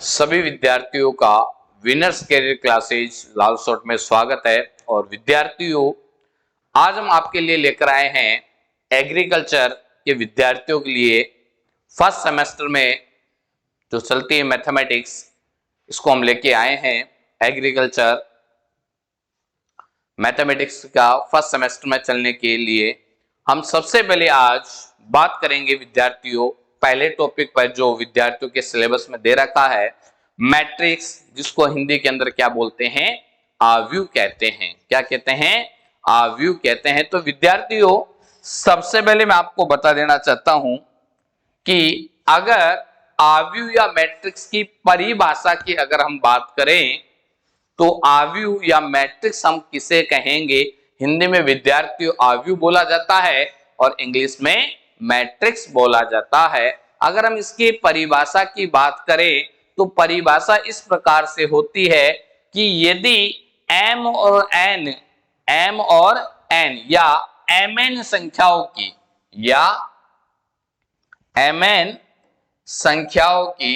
सभी विद्यार्थियों का विनर्स कैरियर क्लासेज लाल शॉट में स्वागत है। और विद्यार्थियों, आज हम आपके लिए लेकर आए हैं एग्रीकल्चर के विद्यार्थियों के लिए फर्स्ट सेमेस्टर में जो चलती है मैथमेटिक्स, इसको हम लेके आए हैं। एग्रीकल्चर मैथमेटिक्स का फर्स्ट सेमेस्टर में चलने के लिए हम सबसे पहले आज बात करेंगे विद्यार्थियों पहले टॉपिक पर जो विद्यार्थियों के सिलेबस में दे रखा है, मैट्रिक्स, जिसको हिंदी के अंदर क्या बोलते हैं, आव्यूह कहते हैं। क्या कहते हैं? आव्यूह कहते हैं। तो विद्यार्थियों, सबसे पहले मैं आपको बता देना चाहता हूं कि अगर आव्यूह या मैट्रिक्स की परिभाषा की अगर हम बात करें तो आव्यूह या मैट्रिक्स हम किसे कहेंगे? हिंदी में विद्यार्थियों आव्यूह बोला जाता है और इंग्लिश में मैट्रिक्स बोला जाता है। अगर हम इसकी परिभाषा की बात करें तो परिभाषा इस प्रकार से होती है कि यदि m और n या mn संख्याओं की या mn संख्याओं की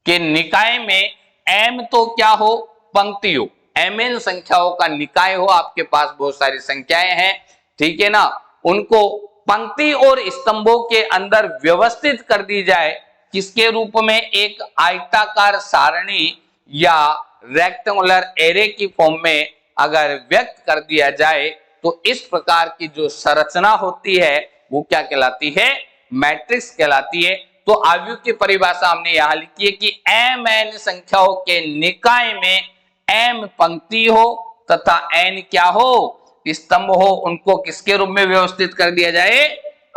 के निकाय में m तो क्या हो? पंक्ति हो। mn संख्याओं का निकाय हो, आपके पास बहुत सारी संख्याएं हैं, ठीक है ना, उनको पंक्ति और स्तंभों के अंदर व्यवस्थित कर दी जाए। किसके रूप में? एक आयताकार सारणी या रेक्टेंगुलर एरे की फॉर्म में अगर व्यक्त कर दिया जाए तो इस प्रकार की जो संरचना होती है वो क्या कहलाती है? मैट्रिक्स कहलाती है। तो आव्यूह की परिभाषा हमने यहां लिखी है कि mn संख्याओं के निकाय में m पंक्ति हो तथा n क्या हो? स्तंभ हो। उनको किसके रूप में व्यवस्थित कर दिया जाए?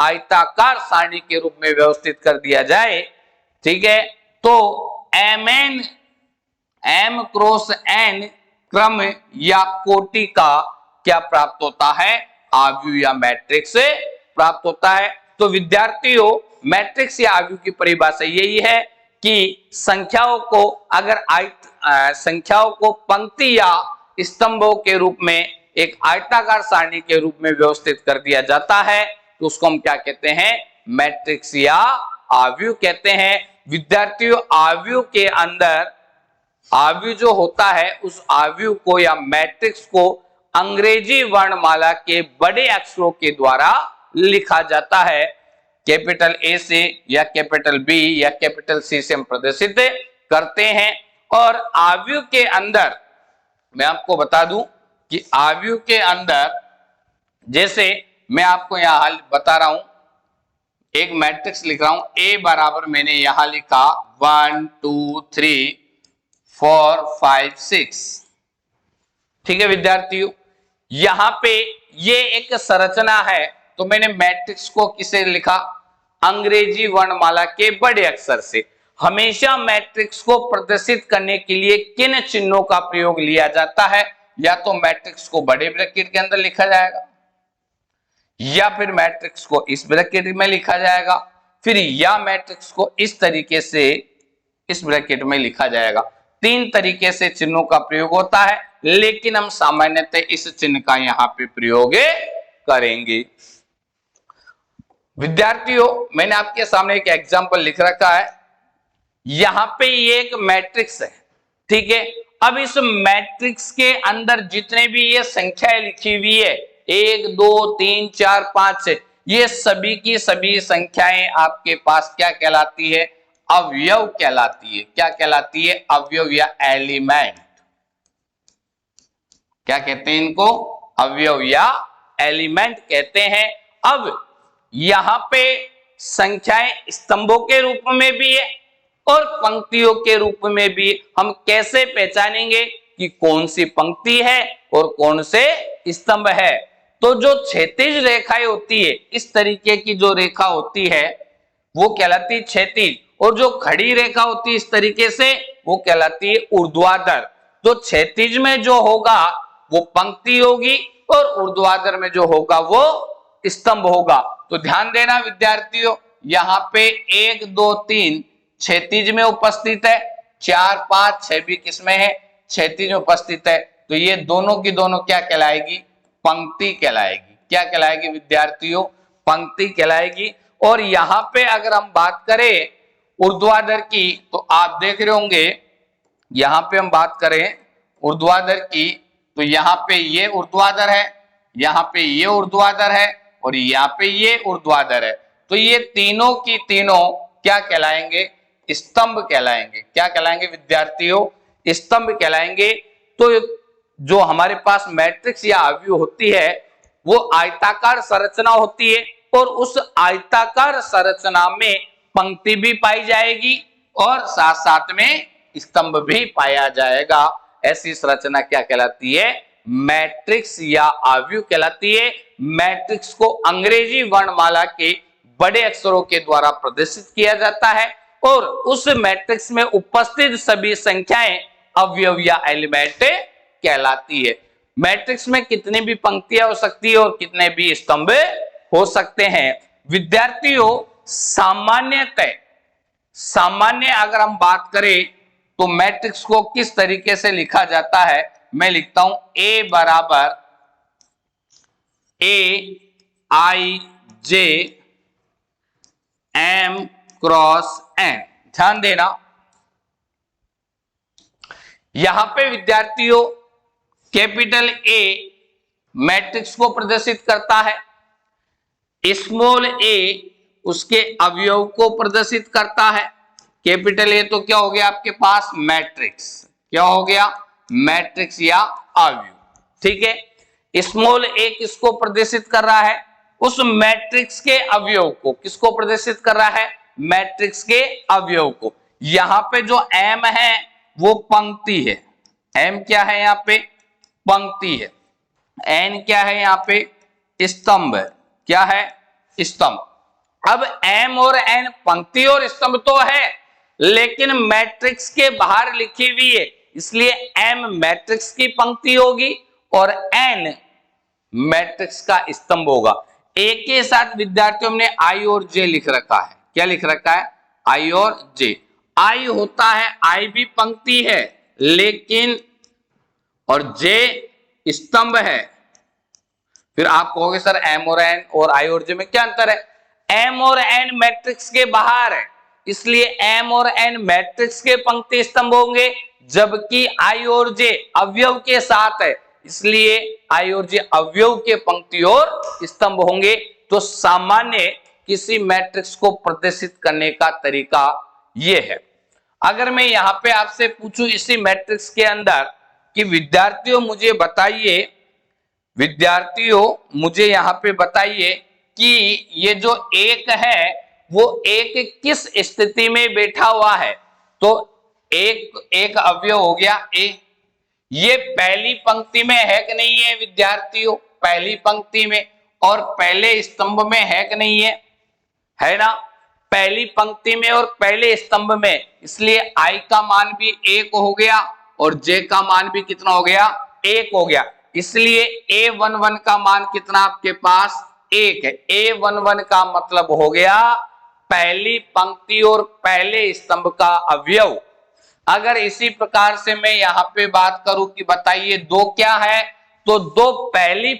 आयताकार सारणी के रूप में व्यवस्थित कर दिया जाए, ठीक है। तो mn m क्रॉस n क्रम या कोटि का क्या प्राप्त होता है? आव्यूह या मैट्रिक्स प्राप्त होता है। तो विद्यार्थियों, मैट्रिक्स या आव्यूह की परिभाषा यही है कि संख्याओं को अगर संख्याओं को पंक्ति या स्तंभों के रूप में एक आयताकार सारणी के रूप में व्यवस्थित कर दिया जाता है तो उसको हम क्या कहते हैं? मैट्रिक्स या आव्यूह कहते हैं। विद्यार्थियों, आव्यूह के अंदर आव्यूह जो होता है उस आव्यूह को या मैट्रिक्स को अंग्रेजी वर्णमाला के बड़े अक्षरों के द्वारा लिखा जाता है। कैपिटल ए से या कैपिटल बी या कैपिटल सी से हम प्रदर्शित करते हैं। और आव्यूह के अंदर मैं आपको बता दूं कि आव्यूह के अंदर, जैसे मैं आपको यहां बता रहा हूं, एक मैट्रिक्स लिख रहा हूं, ए बराबर मैंने यहां लिखा 1 2 3 4 5 6, ठीक है विद्यार्थियों। यहां पे ये एक संरचना है तो मैंने मैट्रिक्स को किसे लिखा? अंग्रेजी वर्णमाला के बड़े अक्षर से। हमेशा मैट्रिक्स को प्रदर्शित करने के लिए किन चिन्हों का प्रयोग लिया जाता है? या तो मैट्रिक्स को बड़े ब्रैकेट के अंदर लिखा जाएगा या फिर मैट्रिक्स को इस ब्रैकेट में लिखा जाएगा, फिर या मैट्रिक्स को इस तरीके से इस ब्रैकेट में लिखा जाएगा। तीन तरीके से चिन्हों का प्रयोग होता है, लेकिन हम सामान्यतः इस चिन्ह का यहां पे प्रयोग करेंगे। विद्यार्थियों, मैंने आपके सामने एक एग्जांपल लिख रखा है। यहां पे ये एक मैट्रिक्स है, ठीक है। अब इस मैट्रिक्स के अंदर जितने भी ये संख्याएं लिखी हुई है 1 2 3 4 5 6, ये सभी की सभी संख्याएं आपके पास क्या कहलाती है? अवयव कहलाती है। क्या कहलाती है? अवयव या एलिमेंट। क्या कहते हैं इनको? अवयव या एलिमेंट कहते हैं। अब यहां पे संख्याएं स्तंभों के रूप में भी है और पंक्तियों के रूप में भी। हम कैसे पहचानेंगे कि कौन सी पंक्ति है और कौन से स्तंभ है? तो जो क्षैतिज रेखाएं होती है, इस तरीके की जो रेखा होती है वो कहलाती है क्षैतिज, और जो खड़ी रेखा होती है इस तरीके से वो कहलाती है ऊर्ध्वाधर। तो क्षैतिज में जो होगा वो पंक्ति होगी और ऊर्ध्वाधर में जो होगा वो स्तंभ होगा। तो ध्यान देना विद्यार्थियों, यहाँ पे 1 2 3 क्षैतिज में उपस्थित है, 4 5 6 भी किसमें है? क्षैतिज में उपस्थित है। तो ये दोनों की दोनों क्या कहलाएगी? पंक्ति कहलाएगी। क्या कहलाएगी विद्यार्थियों? पंक्ति कहलाएगी। और यहां पे अगर हम बात करें ऊर्ध्वाधर की, तो आप देख रहे होंगे यहां पे हम बात करें ऊर्ध्वाधर की, तो यहाँ पे ये ऊर्ध्वाधर है, यहाँ पे ये ऊर्ध्वाधर है और यहाँ पे ये ऊर्ध्वाधर है। तो ये तीनों की तीनों क्या कहलाएंगे? स्तंभ कहलाएंगे। क्या कहलाएंगे विद्यार्थियों? स्तंभ कहलाएंगे। तो जो हमारे पास मैट्रिक्स या आव्यूह होती है वो आयताकार संरचना होती है और उस आयताकार संरचना में पंक्ति भी पाई जाएगी और साथ साथ में स्तंभ भी पाया जाएगा। ऐसी संरचना क्या कहलाती है? मैट्रिक्स या आव्यूह कहलाती है। मैट्रिक्स को अंग्रेजी वर्णमाला के बड़े अक्षरों के द्वारा प्रदर्शित किया जाता है और उस मैट्रिक्स में उपस्थित सभी संख्याएं अवयव या एलिमेंट कहलाती है। मैट्रिक्स में कितनी भी पंक्तियां हो सकती है और कितने भी स्तंभ हो सकते हैं। विद्यार्थियों सामान्य अगर हम बात करें तो मैट्रिक्स को किस तरीके से लिखा जाता है? मैं लिखता हूं A बराबर AIJ M क्रॉस N। ध्यान देना, यहां पे विद्यार्थियों कैपिटल A मैट्रिक्स को प्रदर्शित करता है, स्मॉल a उसके अवयव को प्रदर्शित करता है। कैपिटल A तो क्या हो गया आपके पास? मैट्रिक्स। क्या हो गया? मैट्रिक्स या अवयव। ठीक है। स्मॉल a किसको प्रदर्शित कर रहा है? उस मैट्रिक्स के अवयव को। किसको प्रदर्शित कर रहा है? मैट्रिक्स के अवयव को। यहां पे जो m है वो पंक्ति है। m क्या है? यहाँ पे पंक्ति है। n क्या है? यहाँ पे स्तंभ है। क्या है? स्तंभ। अब m और n पंक्ति और स्तंभ तो है लेकिन मैट्रिक्स के बाहर लिखी हुई है, इसलिए m मैट्रिक्स की पंक्ति होगी और n मैट्रिक्स का स्तंभ होगा। एक के साथ विद्यार्थियों ने I और J लिख रखा है। क्या लिख रखा है? I और J। I होता है, I भी पंक्ति है लेकिन और J स्तंभ है। फिर आप कहोगे सर M और N और I और J में क्या अंतर है? M और N मैट्रिक्स के बाहर है, इसलिए M और N मैट्रिक्स के पंक्ति स्तंभ होंगे, जबकि I और J अवयव के साथ है, इसलिए I और J अवयव के पंक्ति और स्तंभ होंगे। तो सामान्य किसी मैट्रिक्स को प्रदर्शित करने का तरीका यह है। अगर मैं यहां पे आपसे पूछूं इसी मैट्रिक्स के अंदर कि विद्यार्थियों मुझे यहां पे बताइए कि ये जो एक है वो एक किस स्थिति में बैठा हुआ है? तो एक अवयव हो गया ए, ये पहली पंक्ति में है कि नहीं है विद्यार्थियों? पहली पंक्ति में और पहले स्तंभ में है कि नहीं है? है ना? पहली पंक्ति में और पहले स्तंभ में, इसलिए I का मान भी 1 हो गया और J का मान भी कितना हो गया? 1 हो गया। इसलिए A11 का मान कितना आपके पास? 1 है। A11 का मतलब हो गया पहली पंक्ति और पहले स्तंभ का अवयव। अगर इसी प्रकार से मैं यहां पे बात करूं कि बताइए 2 क्या है, तो 2 पहली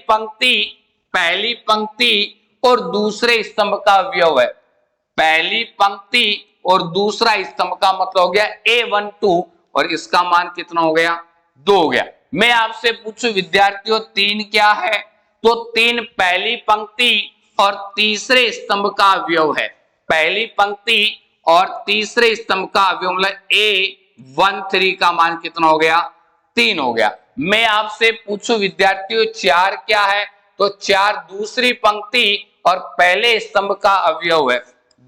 पंक्ति और दूसरे स्तंभ का अवयव है। पहली पंक्ति और दूसरा स्तंभ का मतलब हो गया A12 और इसका मान कितना हो गया? 2 हो गया। मैं आपसे पूछूं विद्यार्थियों 3 क्या है? तो 3 पहली पंक्ति और तीसरे स्तंभ का अवयव है। पहली पंक्ति और तीसरे स्तंभ का अवयव मतलब A13 का मान कितना हो गया? 3 हो गया। मैं आपसे पूछूं विद्यार्थियों 4 क्या है? तो 4 दूसरी पंक्ति और पहले स्तंभ का अवयव है।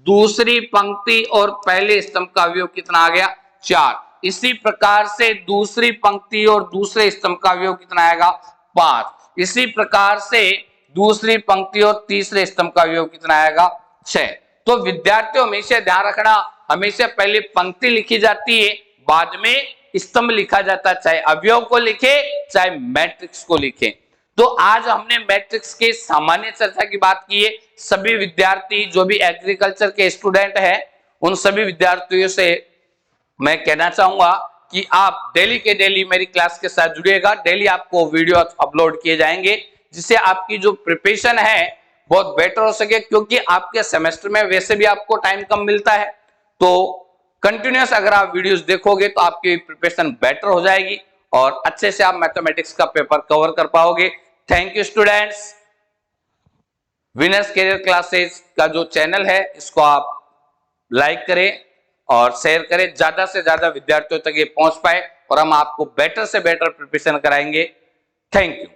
दूसरी पंक्ति और पहले स्तंभ का अवयव कितना आ गया? 4। इसी प्रकार से दूसरी पंक्ति और दूसरे स्तंभ का अवयव कितना आएगा? 5। इसी प्रकार से दूसरी पंक्ति और तीसरे स्तंभ का अवयव कितना आएगा? 6। तो विद्यार्थियों हमेशा ध्यान रखना, हमेशा पहले पंक्ति लिखी जाती है, बाद में स्तंभ लिखा जाता है, चाहे अवयव को लिखे चाहे मैट्रिक्स को लिखे। तो आज हमने मैट्रिक्स के सामान्य चर्चा की बात की है। सभी विद्यार्थी जो भी एग्रीकल्चर के स्टूडेंट हैं उन सभी विद्यार्थियों से मैं कहना चाहूंगा कि आप डेली के डेली मेरी क्लास के साथ जुड़िएगा। डेली आपको वीडियो अपलोड किए जाएंगे जिससे आपकी जो प्रिपरेशन है बहुत बेटर हो सके, क्योंकि आपके सेमेस्टर में वैसे भी आपको टाइम कम मिलता है। तो कंटिन्यूअस अगर आप वीडियोस देखोगे तो आपकी प्रिपरेशन बेटर हो जाएगी और अच्छे से आप मैथमेटिक्स का पेपर कवर कर पाओगे। Thank you students. Winners career classes का जो चैनल है इसको आप लाइक करें और शेयर करें, ज्यादा से ज्यादा विद्यार्थियों तक ये पहुंच पाए और हम आपको बेटर से बेटर प्रिपरेशन कराएंगे। Thank you.